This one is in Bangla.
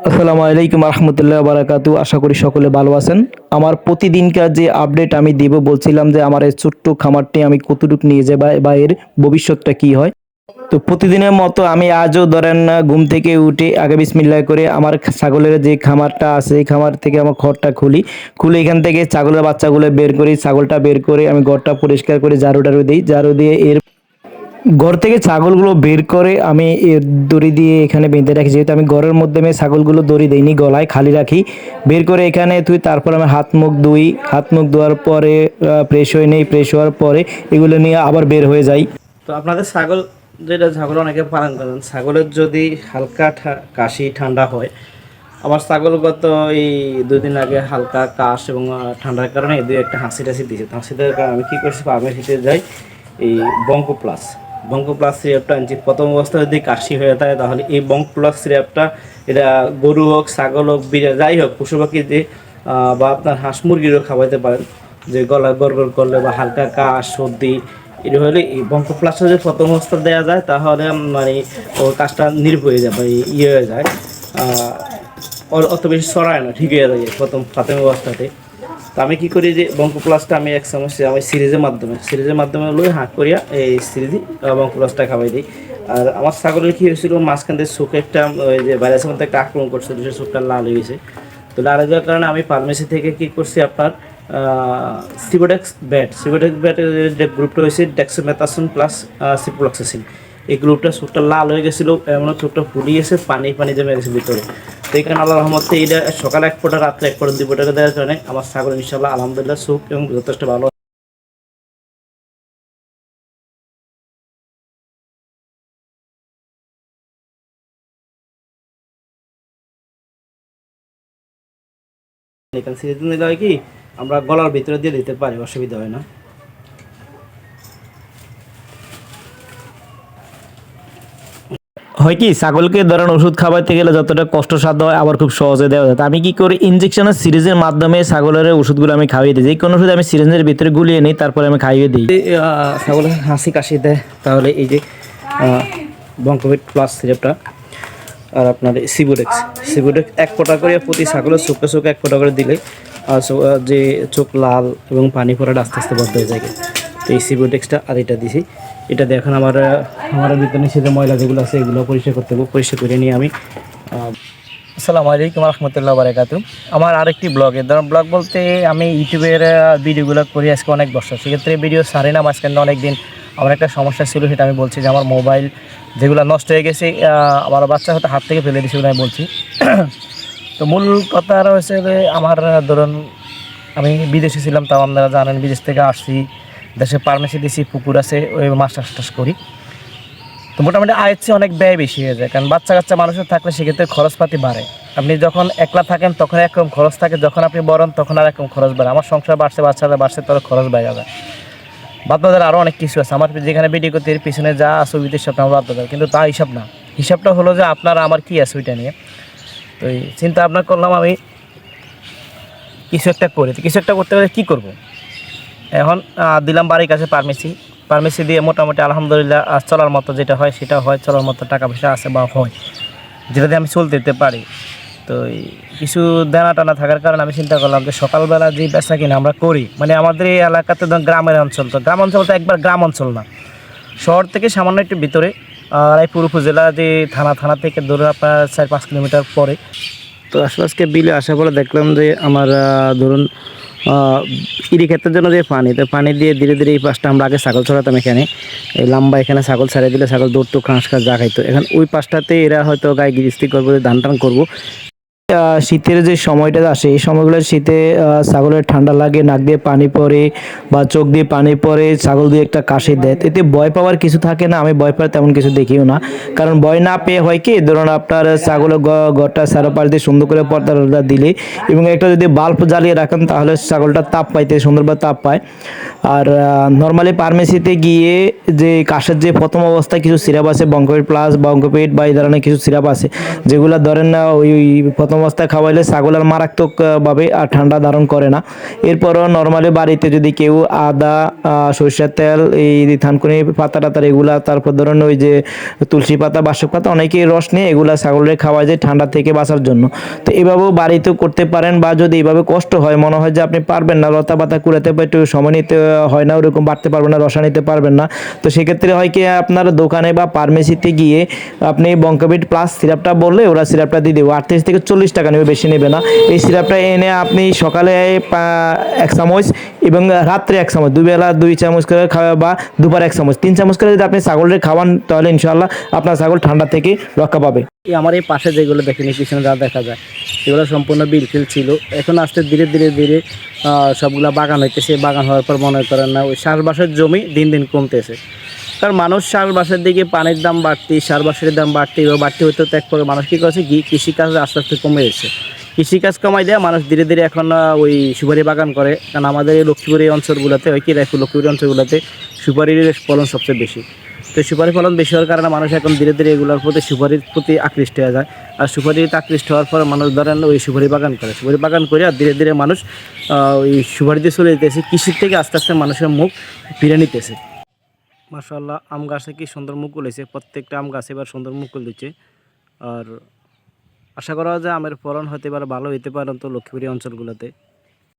আসসালামু আলাইকুম রহমতুল্লাহ বারাকাতু। আশা করি সকলে ভালো আছেন। আমার প্রতিদিনকার যে আপডেট আমি দিব, বলছিলাম যে আমার এই ছোট্ট খামারটি আমি কতটুকু নিয়ে যাই বা এর ভবিষ্যৎটা কি হয়। তো প্রতিদিনের মতো আমি আজও ধরেন ঘুম থেকে উঠে আগে বিসমিল্লাহ করে আমার ছাগলের যে খামারটা আছে এই খামার থেকে আমার ঘরটা খুলে এখান থেকে ছাগলের বাচ্চাগুলো বের করি, ছাগলটা বের করে আমি ঘরটা পরিষ্কার করে ঝাড়ু টাড়ু দিই, ঝাড়ু দিয়ে এর ঘর থেকে ছাগলগুলো বের করে আমি দড়ি দিয়ে এখানে বেঁধে রাখি, যেহেতু আমি ঘরের মধ্যে আমি ছাগলগুলো দড়ি দিইনি, গলায় খালি রাখি। বের করে এখানে তুই তারপর আমি হাত মুখ ধুই, হাত মুখ ধোয়ার পরে ফ্রেশ হয়ে নেই, ফ্রেশ হওয়ার পরে এগুলো নিয়ে আবার বের হয়ে যাই। তো আপনাদের ছাগল, যেটা ছাগল অনেকে পালন করেন, ছাগলের যদি হালকা কাশি ঠান্ডা হয়, আমার ছাগল গত এই 2 দিন আগে হালকা কাশ এবং ঠান্ডার কারণে দুই একটা হাসি টাসি দিয়েছে। তো হাসি দেওয়ার কারণে আমি কী করছি, ফার্মেসিতে যাই, এই বঙ্কো প্লাস সিরাপটা আনছি। প্রথম অবস্থায় যদি কাশি হয়ে থাকে তাহলে এই বঙ্কো প্লাস সিরাপটা, এটা গরু হোক, ছাগল হোক, যাই হোক, পশু পাখি যে বা আপনার হাঁস মুরগিরও খাওয়াইতে পারেন, যে গলা গড়গড় করলে বা হালকা কাশ সর্দি এটা হলে এই বঙ্কো প্লাসটা যদি প্রথম অবস্থা দেওয়া যায় তাহলে মানে ওর কাজটা নির্ভ হয়ে যায় বা ইয়ে হয়ে যায়, অত বেশি সরায় না, ঠিক হয়ে যায় প্রথম প্রাথমিক অবস্থাতে। তো আমি কী করি, যে বঙ্কো প্লাসটা আমি এক চামচ আমি সিরিজের মাধ্যমে লই হাঁক করিয়া এই সিরিজই বঙ্কো প্লাসটা খাওয়াই দিই। আর আমার ছাগলের কী হয়েছিল, মাঝখান থেকে চোখে একটা ওই যে ভাইরাসের মধ্যে একটা আক্রমণ করছিল, যে চোখটা লাল হয়ে গেছে। তো লাল হয়ে যাওয়ার কারণে আমি ফার্মেসি থেকে কী করছি, আপনার সিবোডেক্স ব্যাটের যে গ্রুপটা হয়েছে ডেক্সামেথাসোন প্লাস সিপ্রোফ্লক্সাসিন, এই গ্রুপটা চোখটা লাল হয়ে গেছিলো, এমন চোখটা ফুলিয়েছে, পানি জমে গেছে ভিতরে। তো এখানে আল্লাহ রহমতে এটা সকালে 1 ফোঁটা, রাত্রে 1 ফোঁটা, 2 ফোঁটা দেওয়ার কারণে আমার ছাগল ইনশাল্লাহ আলহামদুলিল্লাহ চোখ এবং যথেষ্ট ভালো। এখানে সিরিজ নিলে হয় কি, আমরা গলার ভিতরে দিয়ে দিতে পারি, অসুবিধা হয় না। হয় কি, ছাগলকে ধরেন ওষুধ খাওয়াইতে গেলে যতটা কষ্টসাধ্য হয় আবার খুব সহজে দেওয়া যায়। আমি কি করি, ইনজেকশনের সিরিজের মাধ্যমে ছাগলের ওষুধগুলো আমি খাইয়ে দিই। যে কোনো ওষুধ আমি সিরিজের ভিতরে গুলিয়ে নিই, তারপরে আমি খাইয়ে দিই। ছাগলের হাসি কাশি দেয় তাহলে এই যে বঙ্কোভিট প্লাস সিরাপটা, আর আপনার সিবোডেক্স 1 ফোঁটা করে প্রতি ছাগলের চোখে 1 ফোঁটা করে দিলে যে চোখ লাল এবং পানি পড়াটা আস্তে আস্তে বন্ধ হয়ে যায়। তো এই সিবোডেক্সটা আর এটা দিছি, এটা দিয়ে এখন আমার ভিতরে নিষেধ ময়লা যেগুলো আছে এগুলো পরিষ্কার করতে হবে। পরিষ্কার করে নিয়ে আমি আসসালামু আলাইকুম রহমতুল্লাহ বারাকাতু। আমার আরেকটি ব্লগের ধরুন, ব্লগ বলতে আমি ইউটিউবের ভিডিওগুলো করি আজকে অনেক বছর, সেক্ষেত্রে ভিডিও ছাড়ি না। মাঝখানে অনেক দিন আমার একটা সমস্যা ছিল, সেটা আমি বলছি যে আমার মোবাইল যেগুলো নষ্ট হয়ে গেছে, আমার বাচ্চা হয়তো হাত থেকে ফেলে দিয়েছে, আমি বলছি। তো মূল কথা হয়েছে যে আমার ধরুন আমি বিদেশে ছিলাম, তাও আপনারা জানেন, বিদেশ থেকে আসছি, দেশে ফার্মেসি দিছি, পুকুর আছে, ওই মাছ টাছ করি। তো মোটামুটি আয়ের চেয়ে অনেক ব্যয় বেশি হয়ে যায়, কারণ বাচ্চা কাচ্চা মানুষের থাকলে সেক্ষেত্রে খরচপাতি বাড়ে। আপনি যখন একলা থাকেন তখন একরকম খরচ থাকে, যখন আপনি বড় তখন আর একরকম খরচ বাড়ে। আমার সংসার বাড়ছে, বাচ্চারা বাড়ছে, তার খরচ বেড়ে যায়। বাচ্চাদের আরও অনেক কিছু আছে, আমার যেখানে ভিডিও করতে এর পিছনে যা আছে ওইদের সাথে আমার বাচ্চাদের, কিন্তু তা হিসাব না। হিসাবটা হলো যে আপনার আমার কী আছে ওইটা নিয়ে। তো এই চিন্তা ভাবনা করলাম আমি কিছু একটা করি। কিছু একটা করতে গেলে কী করবো, এখন দিলাম বাড়ির কাছে ফার্মেসি দিয়ে মোটামুটি আলহামদুলিল্লাহ চলার মতো যেটা হয় সেটা হয়, চলার মতো টাকা পয়সা আছে বা হয়, যেটা দিয়ে আমি চলতে দিতে পারি। তো কিছু দেনা টানা থাকার কারণে আমি চিন্তা করলাম যে সকালবেলা যে বেচা কিনা আমরা করি, মানে আমাদের এই এলাকাতে গ্রামের অঞ্চল, তো গ্রাম অঞ্চল তো একবার গ্রাম অঞ্চল না, শহর থেকে সামান্য একটু ভিতরে, রায়পুর উপজেলা যে থানা থেকে ধরুন আপনার 4-5 কিলোমিটার পরে। তো আসলে আজকে বিলে আসার পরে দেখলাম যে আমার ধরুন ইরি ক্ষেতের জন্য যে পানি দিয়ে ধীরে ধীরে এই পাশটা আমরা আগে ছাগল ছড়াতাম, এখানে এই লম্বা এখানে ছাগল ছাড়িয়ে দিলে ছাগল দৌড়তো, ঘাস যা খাইতো। এখন ওই পাশটাতে এরা হয়তো গায়ে গিরিস্তি করবো, ধান টান করবো। শীতের যে সময়টা আসে এই সময়গুলো শীতে ছাগলের ঠান্ডা লাগে, নাক দিয়ে পানি পড়ে বা চোখ দিয়ে পানি পড়ে, ছাগল দিয়ে একটা কাশি দেয়। এতে ভয় পাওয়ার কিছু থাকে না, আমি ভয় পাওয়ার তেমন কিছু দেখিও না। কারণ ভয় না পেয়ে হয় কি, ধরুন আপনার ছাগলের ঘরটা চারপাশ দিয়ে সুন্দর করে পর্দা দিলে এবং একটা যদি বাল্ব জ্বালিয়ে রাখেন তাহলে ছাগলটা তাপ পাইতে সুন্দরভাবে তাপ পায়। আর নর্মালি ফার্মেসিতে গিয়ে যে কাশের যে প্রথম অবস্থায় কিছু সিরাপ আছে, বঙ্কোভিট প্লাস, বঙ্কোভিট বা এই ধরনের কিছু সিরাপ আছে, যেগুলো ধরেন না ওই প্রথম প্রথম অবস্থায় খাওয়াইলে ছাগল আর মারাত্মকভাবে আর ঠান্ডা ধারণ করে না। এরপরও নর্মালি বাড়িতে যদি কেউ আদা, সরিষার তেল, এই থানকুনি পাতা টাতা এগুলা, তারপর ধরেন ওই যে তুলসী পাতা, বাসক পাতা, অনেকেই রস নিয়ে এগুলা ছাগলের খাওয়া যায় ঠান্ডা থেকে বাঁচার জন্য। তো এভাবেও বাড়িতেও করতে পারেন, বা যদি এইভাবে কষ্ট হয়, মনে হয় যে আপনি পারবেন না, লতা পাতা কুড়াতে বা একটু সময় নিতে হয় না, ওরকম বাড়তে পারবেন না, রসা নিতে পারবেন না, তো সেক্ষেত্রে হয় কি আপনার দোকানে বা ফার্মেসিতে গিয়ে আপনি বঙ্কাবিট প্লাস সিরাপটা বললে ওরা সিরাপটা দিয়ে দেবো, 38 থেকে 40 টাকা নেবে, বেশি নেবে না। এই সিরাপটা এনে আপনি সকালে 1 চামচ এবং রাত্রে 1 চামচ, দুবেলা 2 চামচ করে খাওয়া, বা দুবার 1 চামচ, 3 চামচ করে যদি আপনি ছাগলের খাওয়ান, তাহলে ইনশাআল্লাহ আপনার ছাগল ঠান্ডা থেকে রক্ষা পাবে। আমার এই পাশে যেগুলো দেখেনি পিছনে যা দেখা যায় এগুলো সম্পূর্ণ বিলফিল ছিল, এখন আস্তে ধীরে ধীরে ধীরে সবগুলা বাগান হইতেছে। বাগান হওয়ার পর মনে করেন না ওই চাষবাসের জমি দিন দিন কমতেছে, কারণ মানুষ চাষবাসের দিকে পানির দাম বাড়তি, চাষবাসের দাম বাড়তি এবং বাড়তি হতে হতে এক পরে মানুষ কী করেছে, কৃষিকাজ আস্তে আস্তে কমে এসেছে। কৃষিকাজ কমাই দেয় মানুষ ধীরে ধীরে এখন ওই সুপারি বাগান করে, কারণ আমাদের এই লক্ষ্মীপুর অঞ্চলগুলোতে ওই কি লক্ষ্মীপুর অঞ্চলগুলোতে সুপারির ফলন সবচেয়ে বেশি। তো সুপারি ফলন বেশি হওয়ার কারণে মানুষ এখন ধীরে ধীরে এগুলোর প্রতি সুপারির প্রতি আকৃষ্ট হয়ে যায়। আর সুপারিতে আকৃষ্ট হওয়ার পর মানুষ ধরেন ওই সুপারি বাগান করে, সুপারি বাগান করে আর ধীরে ধীরে মানুষ ওই সুপারিতে চলে যেতেছে, কৃষির থেকে আস্তে আস্তে মানুষের মুখ ফিরে নিতেছে। মাশাআল্লাহ, আম গাছে কি সুন্দর মুকুল হয়েছে, প্রত্যেকটা আম গাছে এবার সুন্দর মুকুল দিচ্ছে। আর আশা করা যায় আমের ফলন হতে পারে ভালো হতে পারে তো লক্ষ্মীপুর অঞ্চলগুলোতে।